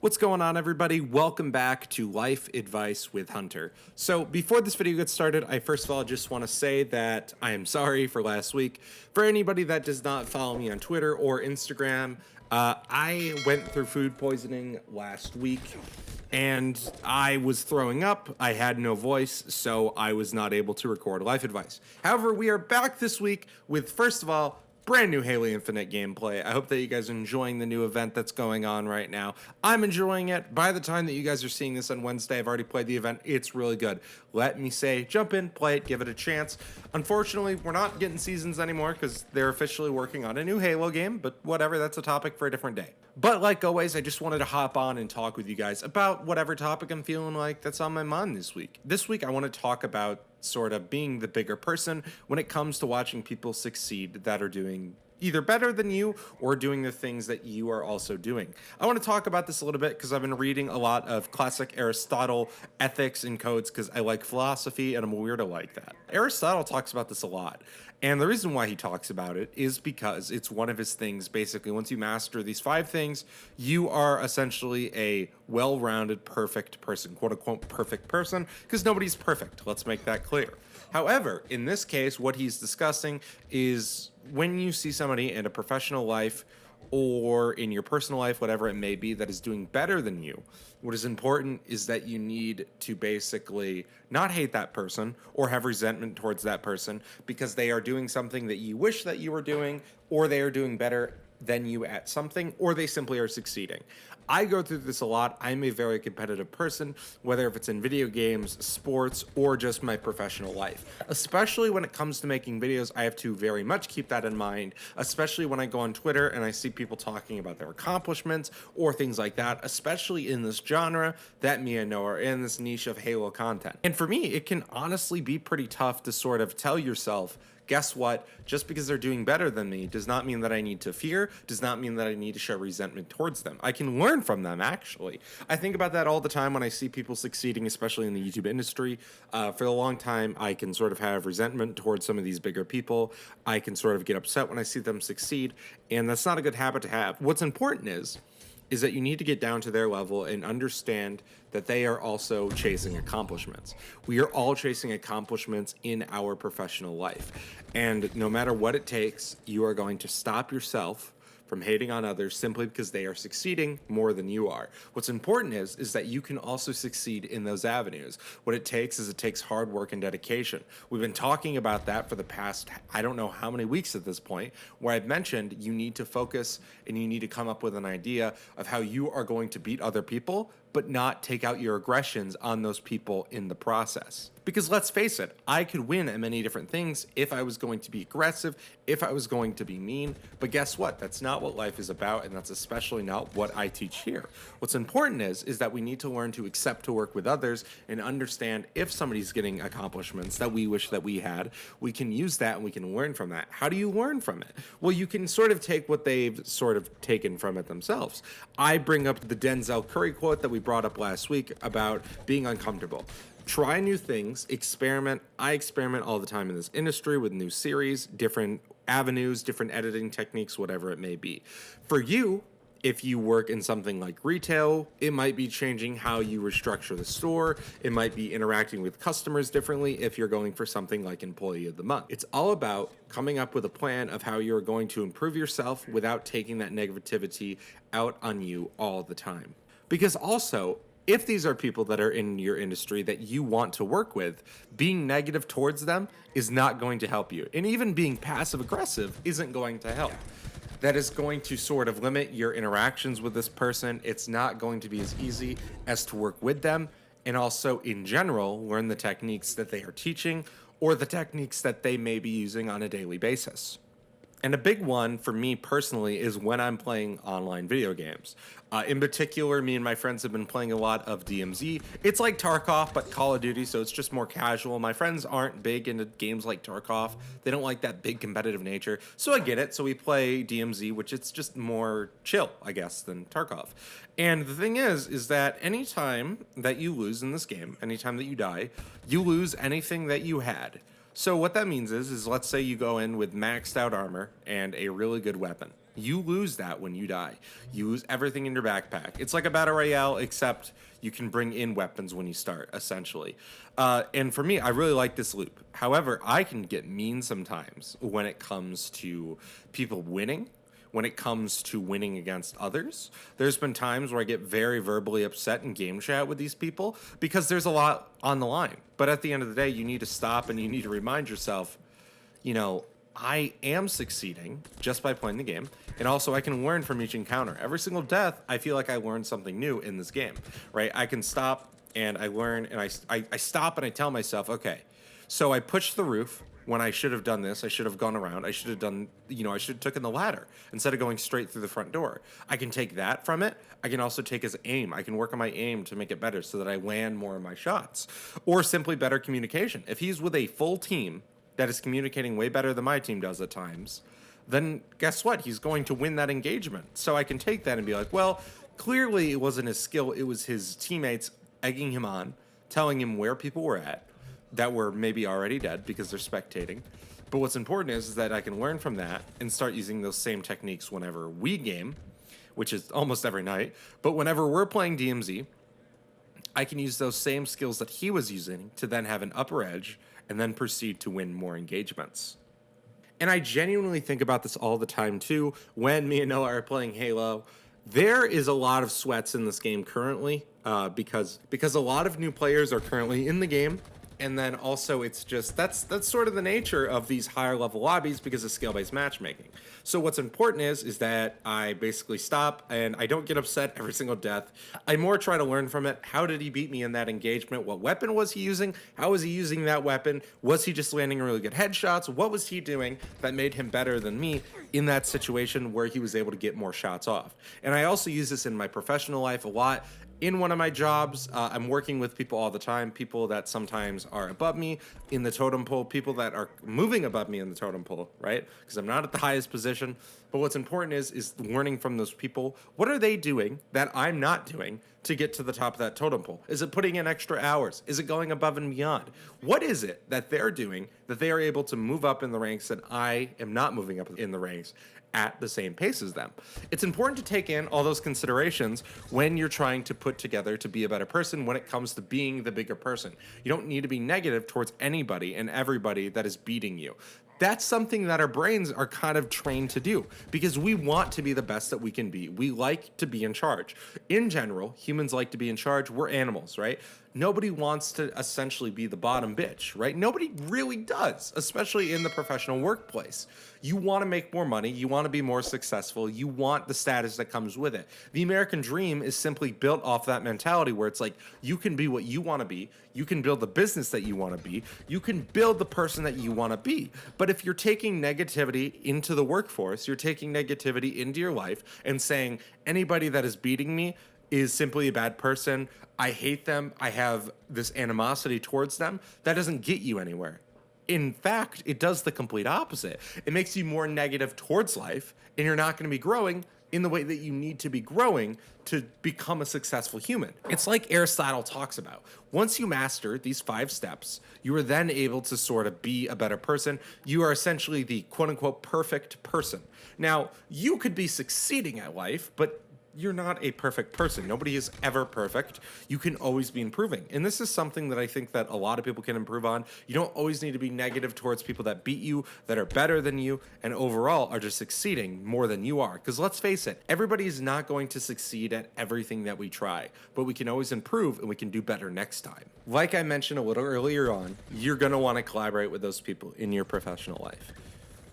What's going on, everybody? Welcome back to Life Advice with Hunter. So before this video gets started, I first of all just want to say that I am sorry for last week. For anybody that does not follow me on Twitter or Instagram, I went through food poisoning last week and I was throwing up. I had no voice, so I was not able to record Life Advice. However, we are back this week with, first of all, brand new Halo Infinite gameplay. I hope that you guys are enjoying the new event that's going on right now. I'm enjoying it. By the time that you guys are seeing this on Wednesday, I've already played the event. It's really good. Let me say, jump in, play it, give it a chance. Unfortunately, we're not getting seasons anymore because they're officially working on a new Halo game, but whatever, that's a topic for a different day. But like always, I just wanted to hop on and talk with you guys about whatever topic I'm feeling like that's on my mind this week. This week, I want to talk about sort of being the bigger person when it comes to watching people succeed that are doing either better than you or doing the things that you are also doing. I want to talk about this a little bit because I've been reading a lot of classic Aristotle ethics and codes because I like philosophy and I'm a weirdo like that. Aristotle talks about this a lot. And the reason why he talks about it is because it's one of his things. Basically, once you master these 5 things, you are essentially a well-rounded, perfect person, quote unquote, perfect person, because nobody's perfect. Let's make that clear. However, in this case, what he's discussing is when you see somebody in a professional life or in your personal life, whatever it may be, that is doing better than you, what is important is that you need to basically not hate that person or have resentment towards that person because they are doing something that you wish that you were doing, or they are doing better than you at something, or they simply are succeeding. I go through this a lot. I'm a very competitive person, whether if it's in video games, sports, or just my professional life. Especially when it comes to making videos, I have to very much keep that in mind, especially when I go on Twitter and I see people talking about their accomplishments or things like that, especially in this genre that me and Noah are in, this niche of Halo content. And for me, it can honestly be pretty tough to sort of tell yourself, guess what? Just because they're doing better than me does not mean that I need to fear, does not mean that I need to show resentment towards them. I can learn from them, actually. I think about that all the time when I see people succeeding, especially in the YouTube industry. For a long time, I can sort of have resentment towards some of these bigger people. I can sort of get upset when I see them succeed, and that's not a good habit to have. What's important is that you need to get down to their level and understand that they are also chasing accomplishments. We are all chasing accomplishments in our professional life. And no matter what it takes, you are going to stop yourself from hating on others simply because they are succeeding more than you are. What's important is that you can also succeed in those avenues. What it takes hard work and dedication. We've been talking about that for the past, I don't know how many weeks at this point, where I've mentioned you need to focus and you need to come up with an idea of how you are going to beat other people, but not take out your aggressions on those people in the process. Because let's face it, I could win at many different things if I was going to be aggressive, if I was going to be mean, but guess what? That's not what life is about, and that's especially not what I teach here. What's important is that we need to learn to accept to work with others and understand if somebody's getting accomplishments that we wish that we had, we can use that and we can learn from that. How do you learn from it? Well, you can sort of take what they've sort of taken from it themselves. I bring up the Denzel Curry quote that we brought up last week about being uncomfortable. Try new things, experiment. I experiment all the time in this industry with new series, different avenues, different editing techniques, whatever it may be. For you, if you work in something like retail, it might be changing how you restructure the store. It might be interacting with customers differently if you're going for something like Employee of the Month. It's all about coming up with a plan of how you're going to improve yourself without taking that negativity out on you all the time. Because also, if these are people that are in your industry that you want to work with, being negative towards them is not going to help you. And even being passive aggressive isn't going to help. That is going to sort of limit your interactions with this person. It's not going to be as easy as to work with them. And also, in general, learn the techniques that they are teaching or the techniques that they may be using on a daily basis. And a big one for me personally is when I'm playing online video games. In particular, me and my friends have been playing a lot of DMZ. It's like Tarkov, but Call of Duty, so it's just more casual. My friends aren't big into games like Tarkov. They don't like that big competitive nature, so I get it. So we play DMZ, which it's just more chill, I guess, than Tarkov. And the thing is that anytime that you lose in this game, anytime that you die, you lose anything that you had. So what that means is let's say you go in with maxed out armor and a really good weapon. You lose that when you die. You lose everything in your backpack. It's like a battle royale, except you can bring in weapons when you start, essentially. And for me, I really like this loop. However, I can get mean sometimes when it comes to people winning, when it comes to winning against others. There's been times where I get very verbally upset in game chat with these people because there's a lot on the line. But at the end of the day, you need to stop and you need to remind yourself, I am succeeding just by playing the game, and also I can learn from each encounter. Every single death, I feel like I learned something new in this game, right? I can stop and I learn, and I stop and I tell myself, okay, so I pushed the roof when I should have done this. I should have gone around. I should have done, I should have taken the ladder instead of going straight through the front door. I can take that from it. I can also take his aim. I can work on my aim to make it better so that I land more of my shots, or simply better communication. If he's with a full team that is communicating way better than my team does at times, then guess what? He's going to win that engagement. So I can take that and be like, well, clearly it wasn't his skill. It was his teammates egging him on, telling him where people were at that were maybe already dead because they're spectating. But what's important is that I can learn from that and start using those same techniques whenever we game, which is almost every night. But whenever we're playing DMZ, I can use those same skills that he was using to then have an upper edge and then proceed to win more engagements. And I genuinely think about this all the time too. When me and Noah are playing Halo, there is a lot of sweats in this game currently because a lot of new players are currently in the game. And then also it's just, that's sort of the nature of these higher level lobbies because of skill-based matchmaking. So what's important is that I basically stop and I don't get upset every single death. I more try to learn from it. How did he beat me in that engagement? What weapon was he using? How was he using that weapon? Was he just landing really good headshots? What was he doing that made him better than me in that situation where he was able to get more shots off? And I also use this in my professional life a lot. In one of my jobs, I'm working with people all the time, people that sometimes are above me in the totem pole, people that are moving above me in the totem pole, right? Because I'm not at the highest position. But what's important is learning from those people. What are they doing that I'm not doing to get to the top of that totem pole? Is it putting in extra hours? Is it going above and beyond? What is it that they're doing that they are able to move up in the ranks that I am not moving up in the ranks at the same pace as them? It's important to take in all those considerations when you're trying to put together to be a better person when it comes to being the bigger person. You don't need to be negative towards anybody and everybody that is beating you. That's something that our brains are kind of trained to do because we want to be the best that we can be. We like to be in charge. In general, humans like to be in charge. We're animals, right? Nobody wants to essentially be the bottom bitch, right? Nobody really does, especially in the professional workplace. You want to make more money. You want to be more successful. You want the status that comes with it. The American dream is simply built off that mentality where it's like you can be what you want to be. You can build the business that you want to be. You can build the person that you want to be. But if you're taking negativity into the workforce, you're taking negativity into your life and saying anybody that is beating me is simply a bad person. I hate them. I have this animosity towards them. That doesn't get you anywhere. In fact, it does the complete opposite. It makes you more negative towards life, and you're not going to be growing in the way that you need to be growing to become a successful human. It's like Aristotle talks about. Once you master these 5 steps, you are then able to sort of be a better person. You are essentially the quote-unquote perfect person. Now, you could be succeeding at life, but you're not a perfect person. Nobody is ever perfect. You can always be improving. And this is something that I think that a lot of people can improve on. You don't always need to be negative towards people that beat you, that are better than you, and overall are just succeeding more than you are. Because let's face it, everybody is not going to succeed at everything that we try, but we can always improve and we can do better next time. Like I mentioned a little earlier on, you're gonna wanna collaborate with those people in your professional life.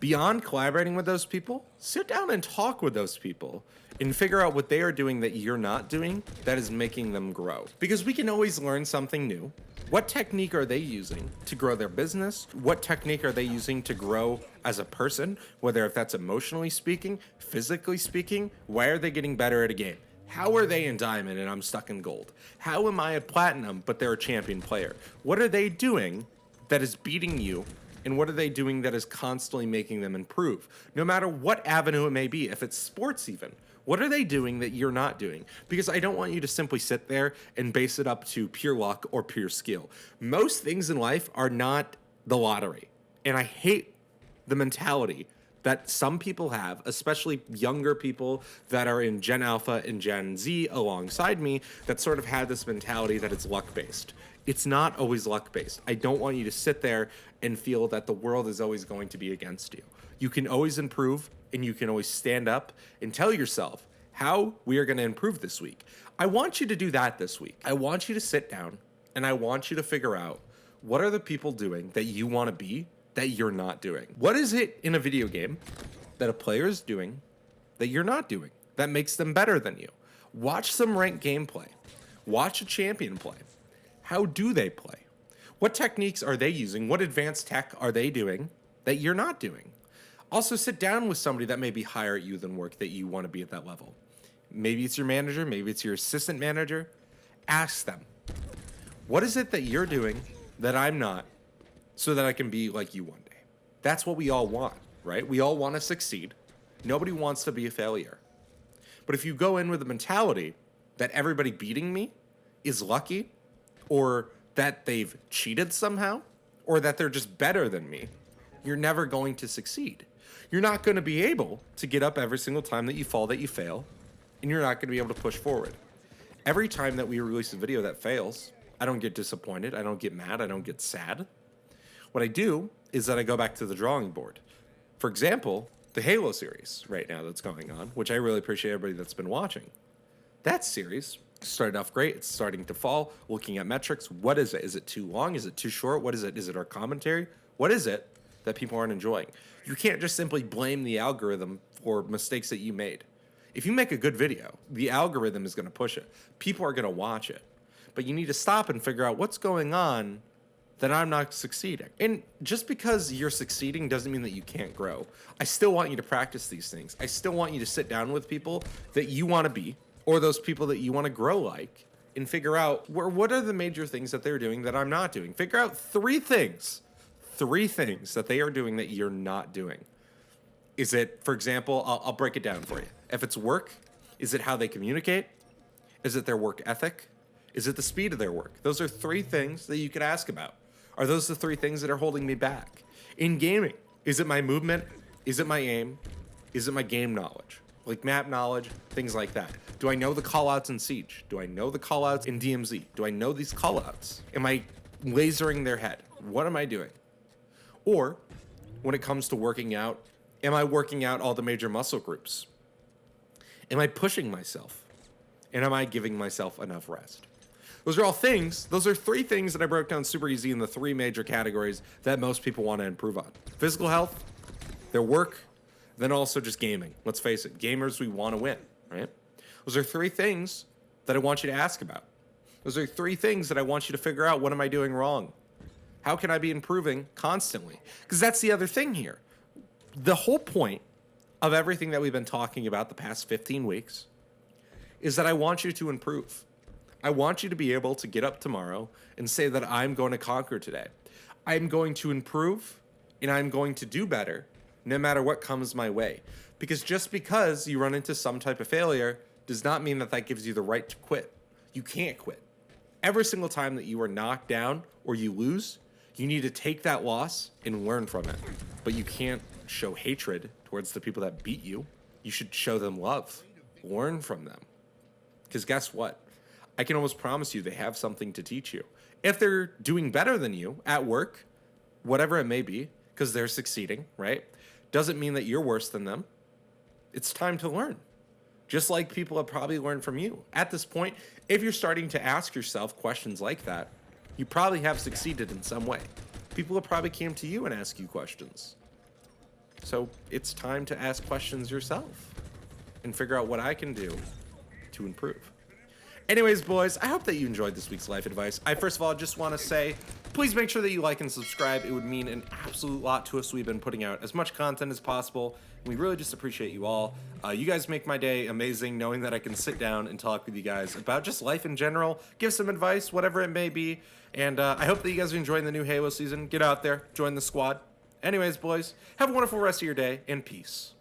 Beyond collaborating with those people, sit down and talk with those people and figure out what they are doing that you're not doing that is making them grow. Because we can always learn something new. What technique are they using to grow their business? What technique are they using to grow as a person? Whether if that's emotionally speaking, physically speaking, why are they getting better at a game? How are they in diamond and I'm stuck in gold? How am I a platinum but they're a champion player? What are they doing that is beating you? And what are they doing that is constantly making them improve? No matter what avenue it may be, if it's sports even, what are they doing that you're not doing? Because I don't want you to simply sit there and base it up to pure luck or pure skill. Most things in life are not the lottery. And I hate the mentality that some people have, especially younger people that are in Gen Alpha and Gen Z alongside me, that sort of had this mentality that it's luck-based. It's not always luck-based. I don't want you to sit there and feel that the world is always going to be against you. You can always improve, and you can always stand up and tell yourself how we are going to improve this week. I want you to do that this week. I want you to sit down, and I want you to figure out, what are the people doing that you want to be that you're not doing? What is it in a video game that a player is doing that you're not doing that makes them better than you? Watch some ranked gameplay. Watch a champion play. How do they play? What techniques are they using? What advanced tech are they doing that you're not doing? Also, sit down with somebody that may be higher at you than work that you want to be at that level. Maybe it's your manager, maybe it's your assistant manager. Ask them, what is it that you're doing that I'm not, so that I can be like you one day? That's what we all want, right? We all want to succeed. Nobody wants to be a failure. But if you go in with the mentality that everybody beating me is lucky, or that they've cheated somehow, or that they're just better than me, you're never going to succeed. You're not going to be able to get up every single time that you fall, that you fail, and you're not going to be able to push forward. Every time that we release a video that fails, I don't get disappointed, I don't get mad, I don't get sad. What I do is that I go back to the drawing board. For example, the Halo series right now that's going on, which I really appreciate everybody that's been watching. That series started off great. It's starting to fall. Looking at metrics, what is it? Is it too long? Is it too short? What is it? Is it our commentary? What is it that people aren't enjoying? You can't just simply blame the algorithm for mistakes that you made. If you make a good video, the algorithm is going to push it. People are going to watch it. But you need to stop and figure out what's going on that I'm not succeeding. And just because you're succeeding doesn't mean that you can't grow. I still want you to practice these things. I still want you to sit down with people that you want to be, or those people that you want to grow like, and figure out what are the major things that they're doing that I'm not doing. Figure out three things that they are doing that you're not doing. Is it, for example, I'll break it down for you. If it's work, is it how they communicate? Is it their work ethic? Is it the speed of their work? Those are three things that you could ask about. Are those the three things that are holding me back? In gaming, is it my movement? Is it my aim? Is it my game knowledge? Like map knowledge, things like that. Do I know the callouts in Siege? Do I know the callouts in DMZ? Do I know these callouts? Am I lasering their head? What am I doing? Or, when it comes to working out, am I working out all the major muscle groups? Am I pushing myself? And am I giving myself enough rest? Those are all things, those are three things that I broke down super easy in the three major categories that most people want to improve on. Physical health, their work, then also just gaming. Let's face it, gamers, we want to win, right? Those are three things that I want you to ask about. Those are three things that I want you to figure out, what am I doing wrong? How can I be improving constantly? Because that's the other thing here. The whole point of everything that we've been talking about the past 15 weeks is that I want you to improve. I want you to be able to get up tomorrow and say that I'm going to conquer today. I'm going to improve and I'm going to do better no matter what comes my way. Because just because you run into some type of failure does not mean that that gives you the right to quit. You can't quit. Every single time that you are knocked down or you lose, you need to take that loss and learn from it. But you can't show hatred towards the people that beat you. You should show them love. Learn from them. Because guess what? I can almost promise you they have something to teach you. If they're doing better than you at work, whatever it may be, because they're succeeding, right? Doesn't mean that you're worse than them. It's time to learn. Just like people have probably learned from you. At this point, if you're starting to ask yourself questions like that, you probably have succeeded in some way. People have probably came to you and asked you questions. So it's time to ask questions yourself and figure out what I can do to improve. Anyways, boys, I hope that you enjoyed this week's life advice. I first of all just want to say, please make sure that you like and subscribe. It would mean an absolute lot to us. We've been putting out as much content as possible. We really just appreciate you all. You guys make my day amazing, knowing that I can sit down and talk with you guys about just life in general, give some advice, whatever it may be. And I hope that you guys are enjoying the new Halo season. Get out there, join the squad. Anyways, boys, have a wonderful rest of your day, and peace.